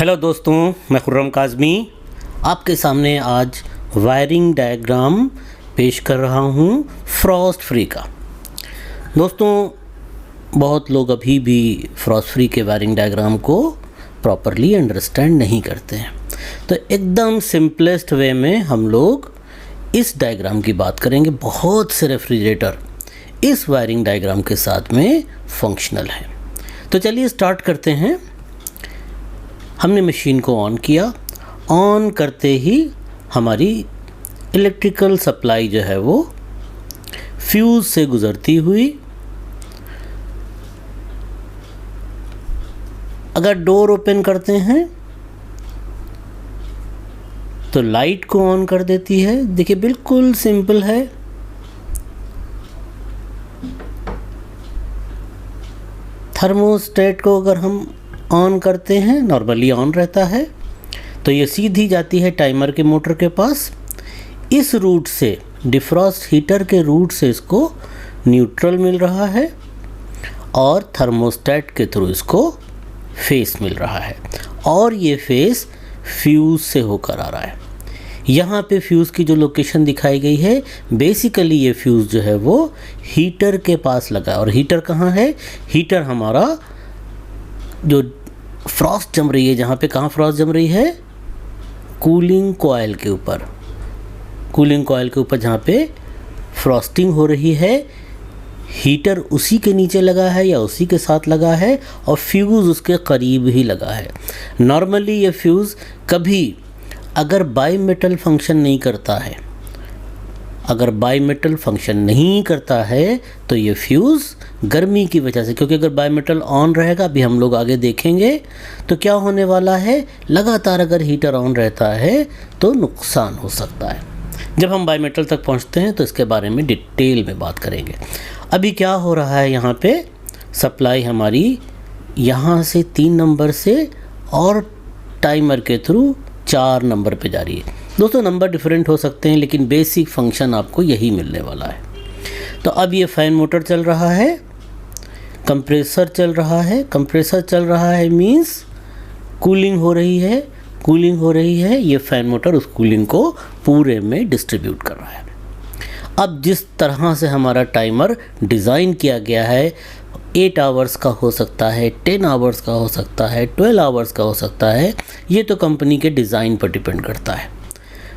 Hello दोस्तों, मैं खुर्रम काज़मी आपके सामने आज वायरिंग डायग्राम पेश कर रहा हूँ फ्रॉस्ट फ्री का। दोस्तों, बहुत लोग अभी भी फ्रॉस्ट फ्री के वायरिंग डायग्राम को प्रॉपरली अंडरस्टैंड नहीं करते हैं, तो एकदम सिंपलेस्ट वे में हम लोग इस डायग्राम की बात करेंगे। बहुत से रेफ्रिजरेटर इस वायरिंग डायग्राम के साथ में फंक्शनल है। तो चलिए स्टार्ट करते हैं। हमने मशीन को ऑन किया। ऑन करते ही हमारी इलेक्ट्रिकल सप्लाई जो है वो फ्यूज़ से गुज़रती हुई, अगर डोर ओपन करते हैं तो लाइट को ऑन कर देती है। देखिए बिल्कुल सिंपल है। थर्मोस्टेट को अगर हम ऑन करते हैं, नॉर्मली ऑन रहता है, तो ये सीधी जाती है टाइमर के मोटर के पास। इस रूट से, डिफ्रॉस्ट हीटर के रूट से इसको न्यूट्रल मिल रहा है और थर्मोस्टेट के थ्रू इसको फेस मिल रहा है, और ये फेस फ्यूज़ से होकर आ रहा है। यहाँ पे फ्यूज़ की जो लोकेशन दिखाई गई है, बेसिकली ये फ्यूज़ जो है वो हीटर के पास लगा है। और हीटर कहाँ है? हीटर हमारा जो फ्रॉस्ट जम रही है, जहाँ पे कहाँ फ्रॉस्ट जम रही है? कूलिंग कॉइल के ऊपर। कूलिंग कॉइल के ऊपर जहाँ पे फ्रॉस्टिंग हो रही है, हीटर उसी के नीचे लगा है या उसी के साथ लगा है, और फ्यूज़ उसके करीब ही लगा है। नॉर्मली ये फ्यूज़ कभी अगर बाई मेटल फंक्शन नहीं करता है, अगर बाई मेटल फंक्शन नहीं करता है तो ये फ्यूज़ गर्मी की वजह से, क्योंकि अगर बाई मेटल ऑन रहेगा, अभी हम लोग आगे देखेंगे, तो क्या होने वाला है, लगातार अगर हीटर ऑन रहता है तो नुकसान हो सकता है। जब हम बाई मेटल तक पहुंचते हैं तो इसके बारे में डिटेल में बात करेंगे। अभी क्या हो रहा है, यहाँ पे सप्लाई हमारी यहाँ से 3 नंबर से और टाइमर के थ्रू 4 नंबर पे जा रही है। दोस्तों, नंबर डिफरेंट हो सकते हैं, लेकिन बेसिक फंक्शन आपको यही मिलने वाला है। तो अब ये फ़ैन मोटर चल रहा है, कंप्रेसर चल रहा है। कंप्रेसर चल रहा है मींस कूलिंग हो रही है। कूलिंग हो रही है, ये फ़ैन मोटर उस कूलिंग को पूरे में डिस्ट्रीब्यूट कर रहा है। अब जिस तरह से हमारा टाइमर डिज़ाइन किया गया है, 8 आवर्स का हो सकता है, 10 आवर्स का हो सकता है, 12 आवर्स का हो सकता है, ये तो कंपनी के डिज़ाइन पर डिपेंड करता है।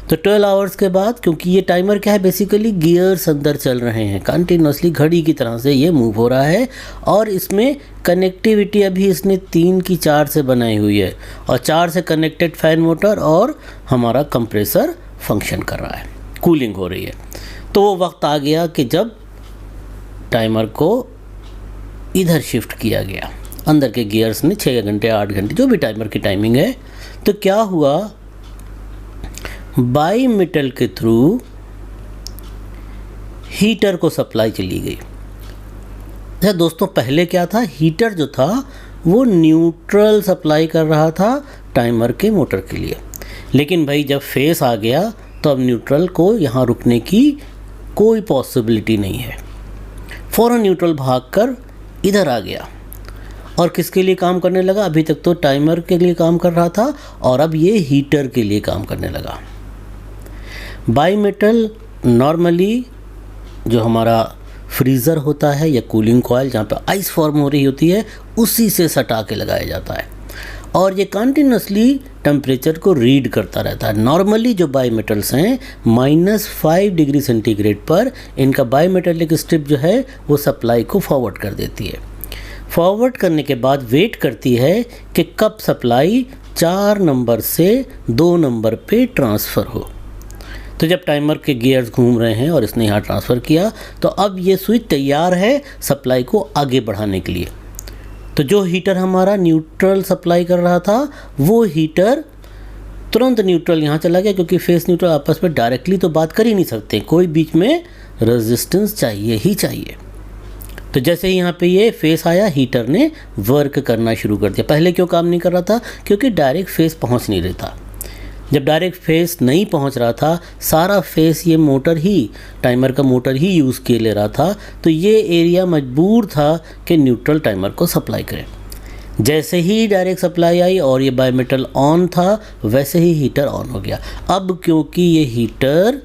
तो 12 आवर्स के बाद, क्योंकि ये टाइमर क्या है, बेसिकली गियर्स अंदर चल रहे हैं, कंटिन्यूसली घड़ी की तरह से ये मूव हो रहा है, और इसमें कनेक्टिविटी अभी इसने 3 की 4 से बनाई हुई है, और 4 से कनेक्टेड फ़ैन मोटर और हमारा कंप्रेसर फंक्शन कर रहा है, कूलिंग हो रही है। तो वो वक्त आ गया कि जब टाइमर को इधर शिफ्ट किया गया, अंदर के गियर्स ने 6 घंटे 8 घंटे जो भी टाइमर की टाइमिंग है, तो क्या हुआ, बाई मेटल के थ्रू हीटर को सप्लाई चली गई। अच्छा दोस्तों, पहले क्या था, हीटर जो था वो न्यूट्रल सप्लाई कर रहा था टाइमर के मोटर के लिए, लेकिन भाई जब फेस आ गया तो अब न्यूट्रल को यहाँ रुकने की कोई पॉसिबिलिटी नहीं है। फ़ौरन न्यूट्रल भागकर इधर आ गया और किसके लिए काम करने लगा? अभी तक तो टाइमर के लिए काम कर रहा था, और अब ये हीटर के लिए काम करने लगा। बाई मेटल नॉर्मली जो हमारा फ्रीज़र होता है या कूलिंग कॉइल, जहाँ पे आइस फॉर्म हो रही होती है, उसी से सटा के लगाया जाता है, और ये कंटिन्यूसली टेम्परेचर को रीड करता रहता है। नॉर्मली जो बाई मेटल्स हैं, -5 डिग्री सेंटीग्रेड पर इनका बाई मेटलिक स्ट्रिप जो है वो सप्लाई को फॉरवर्ड कर देती है। फॉरवर्ड करने के बाद वेट करती है कि कब सप्लाई 4 नंबर से 2 नंबर पे ट्रांसफ़र हो। तो जब टाइमर के गियर्स घूम रहे हैं और इसने यहाँ ट्रांसफ़र किया, तो अब ये स्विच तैयार है सप्लाई को आगे बढ़ाने के लिए। तो जो हीटर हमारा न्यूट्रल सप्लाई कर रहा था, वो हीटर तुरंत न्यूट्रल यहाँ चला गया, क्योंकि फेस न्यूट्रल आपस में डायरेक्टली तो बात कर ही नहीं सकते, कोई बीच में रेजिस्टेंस चाहिए ही चाहिए। तो जैसे ही यहाँ पे ये फेस आया, हीटर ने वर्क करना शुरू कर दिया। पहले क्यों काम नहीं कर रहा था? क्योंकि डायरेक्ट फेस पहुँच नहीं रहा था। जब डायरेक्ट फेस नहीं पहुंच रहा था, सारा फेस ये मोटर ही, टाइमर का मोटर ही यूज़ ले रहा था, तो ये एरिया मजबूर था कि न्यूट्रल टाइमर को सप्लाई करे। जैसे ही डायरेक्ट सप्लाई आई और ये बाईमेटल ऑन था, वैसे ही हीटर ऑन हो गया। अब क्योंकि ये हीटर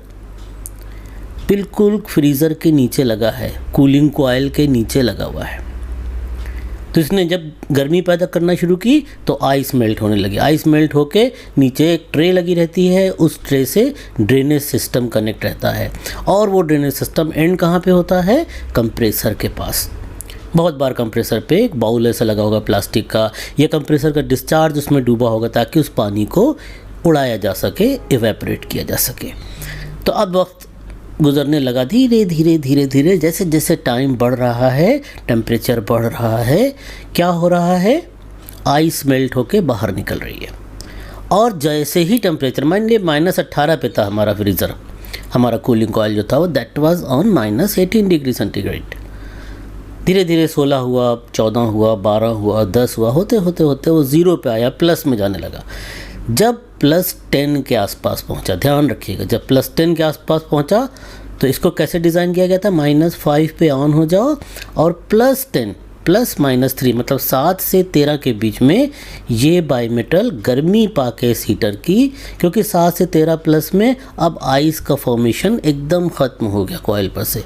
बिल्कुल फ्रीज़र के नीचे लगा है, कूलिंग कॉइल के नीचे लगा हुआ है, तो इसने जब गर्मी पैदा करना शुरू की तो आइस मेल्ट होने लगी। आइस मेल्ट होके नीचे एक ट्रे लगी रहती है, उस ट्रे से ड्रेनेज सिस्टम कनेक्ट रहता है, और वो ड्रेनेज सिस्टम एंड कहाँ पे होता है? कंप्रेसर के पास। बहुत बार कंप्रेसर पे एक बाउल ऐसा लगा होगा प्लास्टिक का, या कंप्रेसर का डिस्चार्ज उसमें डूबा होगा ताकि उस पानी को उड़ाया जा सके, इवेपोरेट किया जा सके। तो अब वक्त गुजरने लगा, धीरे धीरे धीरे धीरे जैसे जैसे टाइम बढ़ रहा है, टेम्परेचर बढ़ रहा है, क्या हो रहा है? आइस मेल्ट होके बाहर निकल रही है। और जैसे ही टेम्परेचर, मान लीजिए -18 पे था हमारा फ्रीज़र, हमारा कूलिंग कॉइल जो था वो that was on -18 degree centigrade. धीरे धीरे 16 हुआ, 14 हुआ, 12 हुआ, 10 हुआ, होते होते होते वो 0 पे आया, प्लस में जाने लगा। जब +10 के आसपास पहुंचा, ध्यान रखिएगा, जब +10 के आसपास पहुंचा तो इसको कैसे डिज़ाइन किया गया था? -5 पे ऑन हो जाओ और +10 ±3 मतलब 7 से 13 के बीच में ये बाईमेटल गर्मी पाके इस हीटर की, क्योंकि 7 से 13 प्लस में अब आइस का फॉर्मेशन एकदम ख़त्म हो गया कॉइल पर से।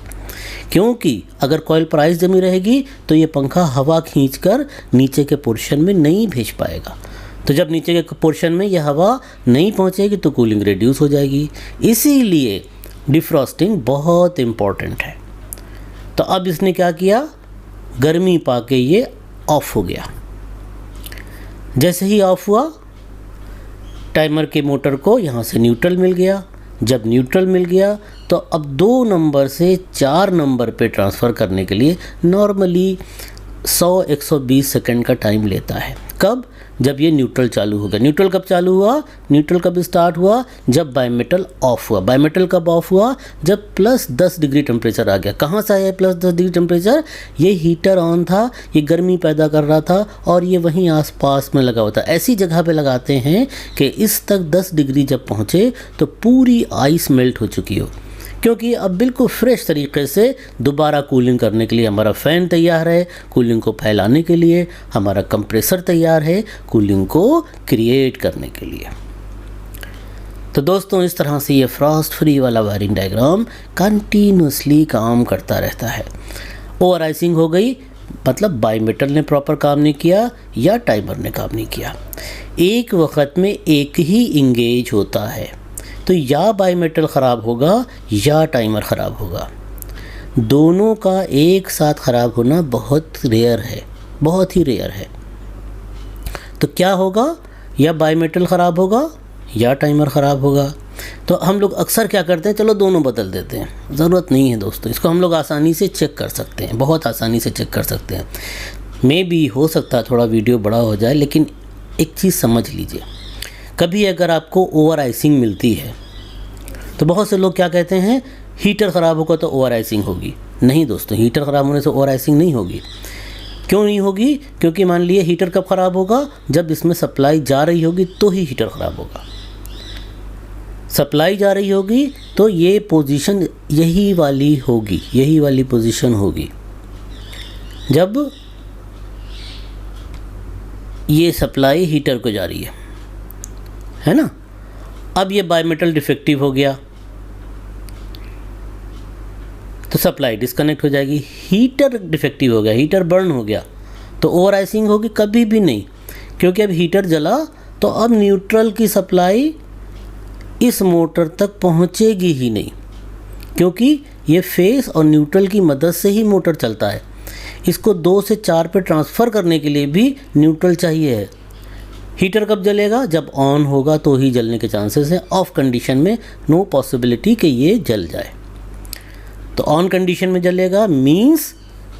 क्योंकि अगर कॉइल पर आइस जमी रहेगी तो ये पंखा हवा खींचकर नीचे के पोर्शन में नहीं भेज पाएगा। तो जब नीचे के पोर्शन में यह हवा नहीं पहुंचेगी तो कूलिंग रिड्यूस हो जाएगी। इसीलिए डिफ्रॉस्टिंग बहुत इम्पॉर्टेंट है। तो अब इसने क्या किया? गर्मी पाके ये ऑफ हो गया। जैसे ही ऑफ हुआ, टाइमर के मोटर को यहाँ से न्यूट्रल मिल गया। जब न्यूट्रल मिल गया तो अब 2 नंबर से 4 नंबर पे ट्रांसफ़र करने के लिए नॉर्मली 100-120 सेकंड का टाइम लेता है। कब? जब ये न्यूट्रल चालू होगा। न्यूट्रल कब चालू हुआ? न्यूट्रल कब स्टार्ट हुआ? जब बाईमेटल ऑफ हुआ। बाईमेटल कब ऑफ हुआ? जब +10 डिग्री टेम्परेचर आ गया। कहाँ से आया +10 डिग्री टेम्परेचर? ये हीटर ऑन था, ये गर्मी पैदा कर रहा था और ये वहीं आसपास में लगा हुआ था। ऐसी जगह पे लगाते हैं कि इस तक 10 डिग्री जब पहुँचे तो पूरी आइस मेल्ट हो चुकी हो, क्योंकि अब बिल्कुल फ्रेश तरीके से दोबारा कूलिंग करने के लिए हमारा फ़ैन तैयार है, कूलिंग को फैलाने के लिए हमारा कंप्रेसर तैयार है, कूलिंग को क्रिएट करने के लिए। तो दोस्तों, इस तरह से ये फ्रॉस्ट फ्री वाला वायरिंग डायग्राम कंटिन्यूसली काम करता रहता है। ओवर आइसिंग हो गई मतलब बाईमेटल ने प्रॉपर काम नहीं किया या टाइमर ने काम नहीं किया। एक वक्त में एक ही इंगेज होता है, तो या बाईमेटल ख़राब होगा या टाइमर ख़राब होगा। दोनों का एक साथ ख़राब होना बहुत रेयर है, बहुत ही रेयर है। तो क्या होगा? या बाईमेटल ख़राब होगा या टाइमर ख़राब होगा। तो हम लोग अक्सर क्या करते हैं, चलो दोनों बदल देते हैं। ज़रूरत नहीं है दोस्तों, इसको हम लोग आसानी से चेक कर सकते हैं, बहुत आसानी से चेक कर सकते हैं। मे बी हो सकता है थोड़ा वीडियो बड़ा हो जाए, लेकिन एक चीज़ समझ लीजिए, कभी अगर आपको ओवर आइसिंग मिलती है तो बहुत से लोग क्या कहते हैं, हीटर ख़राब होगा तो ओवर आइसिंग होगी। नहीं दोस्तों, हीटर ख़राब होने से ओवर आइसिंग नहीं होगी। क्यों नहीं होगी? क्योंकि मान लिए हीटर कब ख़राब होगा? जब इसमें सप्लाई जा रही होगी तो ही हीटर ख़राब होगा। सप्लाई जा रही होगी तो ये पोजीशन यही वाली होगी, यही वाली पोजीशन होगी जब ये सप्लाई हीटर को जा रही है ना। अब ये बाईमेटल डिफेक्टिव हो गया तो सप्लाई डिस्कनेक्ट हो जाएगी। हीटर डिफेक्टिव हो गया, हीटर बर्न हो गया तो ओवर आइसिंग होगी? कभी भी नहीं, क्योंकि अब हीटर जला तो अब न्यूट्रल की सप्लाई इस मोटर तक पहुंचेगी ही नहीं, क्योंकि ये फेस और न्यूट्रल की मदद से ही मोटर चलता है। इसको 2 से 4 पे ट्रांसफ़र करने के लिए भी न्यूट्रल चाहिए है। हीटर कब जलेगा? जब ऑन होगा तो ही जलने के चांसेस हैं। ऑफ कंडीशन में नो पॉसिबिलिटी कि ये जल जाए। तो ऑन कंडीशन में जलेगा मींस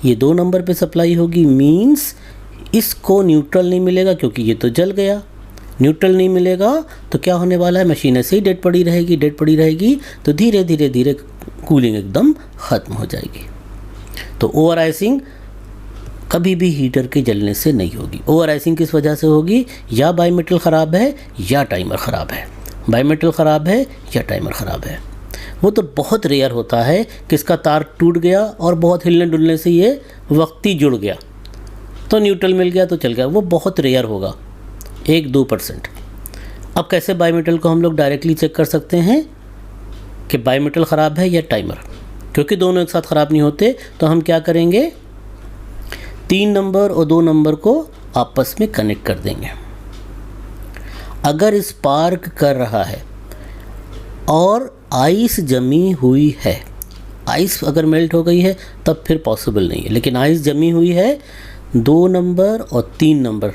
ये 2 नंबर पे सप्लाई होगी, मींस इसको न्यूट्रल नहीं मिलेगा क्योंकि ये तो जल गया। न्यूट्रल नहीं मिलेगा तो क्या होने वाला है? मशीन ऐसे ही डेड पड़ी रहेगी, डेड पड़ी रहेगी तो धीरे धीरे धीरे कूलिंग एकदम ख़त्म हो जाएगी। तो ओवर आइसिंग कभी भी हीटर के जलने से नहीं होगी। ओवर आइसिंग किस वजह से होगी? या बाईमेटल ख़राब है या टाइमर ख़राब है। बाईमेटल ख़राब है या टाइमर ख़राब है। वो तो बहुत रेयर होता है कि इसका तार टूट गया और बहुत हिलने डुलने से ये वक्ती जुड़ गया, तो न्यूट्रल मिल गया तो चल गया, वो बहुत रेयर होगा, 1-2%। अब कैसे बाईमीटर को हम लोग डायरेक्टली चेक कर सकते हैं कि बाईमीटर ख़राब है या टाइमर, क्योंकि दोनों एक साथ ख़राब नहीं होते। तो हम क्या करेंगे, 3 नंबर और 2 नंबर को आपस में कनेक्ट कर देंगे। अगर स्पार्क कर रहा है और आइस जमी हुई है, आइस अगर मेल्ट हो गई है तब फिर पॉसिबल नहीं है, लेकिन आइस जमी हुई है 2 नंबर और 3 नंबर,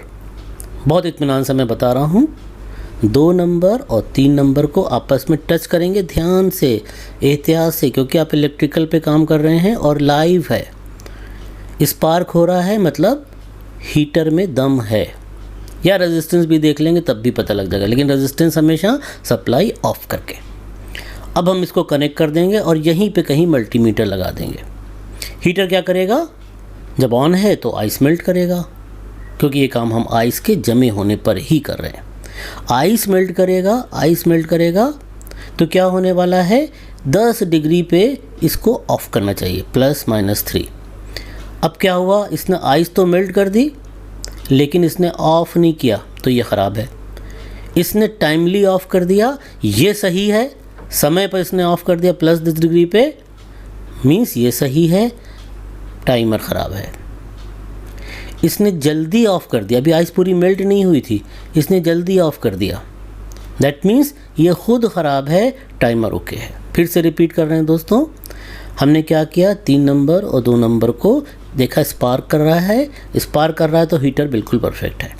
बहुत इत्मीनान से मैं बता रहा हूँ, 2 नंबर और 3 नंबर को आपस में टच करेंगे ध्यान से, एहतियात से, क्योंकि आप इलेक्ट्रिकल पे काम कर रहे हैं और लाइव है। स्पार्क हो रहा है मतलब हीटर में दम है, या रेजिस्टेंस भी देख लेंगे तब भी पता लग जाएगा, लेकिन रेजिस्टेंस हमेशा सप्लाई ऑफ करके। अब हम इसको कनेक्ट कर देंगे और यहीं पे कहीं मल्टीमीटर लगा देंगे। हीटर क्या करेगा, जब ऑन है तो आइस मेल्ट करेगा, क्योंकि ये काम हम आइस के जमे होने पर ही कर रहे हैं। आइस मेल्ट करेगा, आइस मेल्ट करेगा तो क्या होने वाला है, 10 डिग्री पे इसको ऑफ़ करना चाहिए, +-3। अब क्या हुआ, इसने आइस तो मेल्ट कर दी लेकिन इसने ऑफ़ नहीं किया, तो ये ख़राब है। इसने टाइमली ऑफ़ कर दिया, ये सही है, समय पर इसने ऑफ़ कर दिया +10 डिग्री पे, मीन्स ये सही है, टाइमर ख़राब है। इसने जल्दी ऑफ़ कर दिया, अभी आइस पूरी मेल्ट नहीं हुई थी, इसने जल्दी ऑफ़ कर दिया, दैट मीन्स ये खुद ख़राब है, टाइमर ओके है। फिर से रिपीट कर रहे हैं दोस्तों, हमने क्या किया, 3 नंबर और 2 नंबर को देखा स्पार्क कर रहा है, स्पार्क कर रहा है तो हीटर बिल्कुल परफेक्ट है,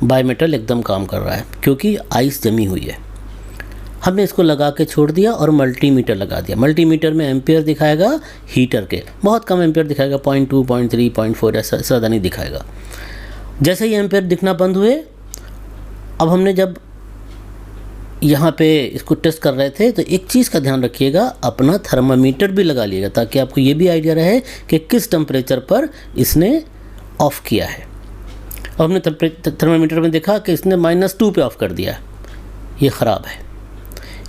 बाईमीटर एकदम काम कर रहा है क्योंकि आइस जमी हुई है। हमने इसको लगा के छोड़ दिया और मल्टीमीटर लगा दिया। मल्टीमीटर में एम्पियर दिखाएगा, हीटर के बहुत कम एम्पियर दिखाएगा, 0.2, 0.3, 0.4 ऐसा ज़्यादा नहीं दिखाएगा। जैसे ही एम्पियर दिखना बंद हुए, अब हमने जब यहाँ पे इसको टेस्ट कर रहे थे तो एक चीज़ का ध्यान रखिएगा, अपना थर्मामीटर भी लगा लीजिएगा ताकि आपको ये भी आइडिया रहे कि किस टेम्परेचर पर इसने ऑफ़ किया है। और हमने थर्मामीटर में देखा कि इसने -2 पे ऑफ़ कर दिया है, ये ख़राब है।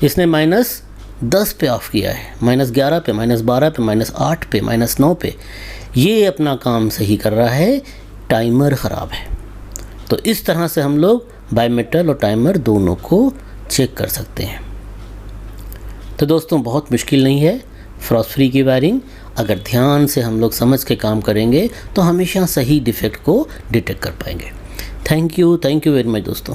इसने -10 पे ऑफ़ किया है, -11 पे, -12 पे, -8 पे, -9 पे, ये अपना काम सही कर रहा है, टाइमर ख़राब है। तो इस तरह से हम लोग बाईमीटर और टाइमर दोनों को चेक कर सकते हैं। तो दोस्तों बहुत मुश्किल नहीं है फ्रॉस्ट फ्री की वायरिंग, अगर ध्यान से हम लोग समझ के काम करेंगे तो हमेशा सही डिफेक्ट को डिटेक्ट कर पाएंगे। थैंक यू वेरी मच दोस्तों।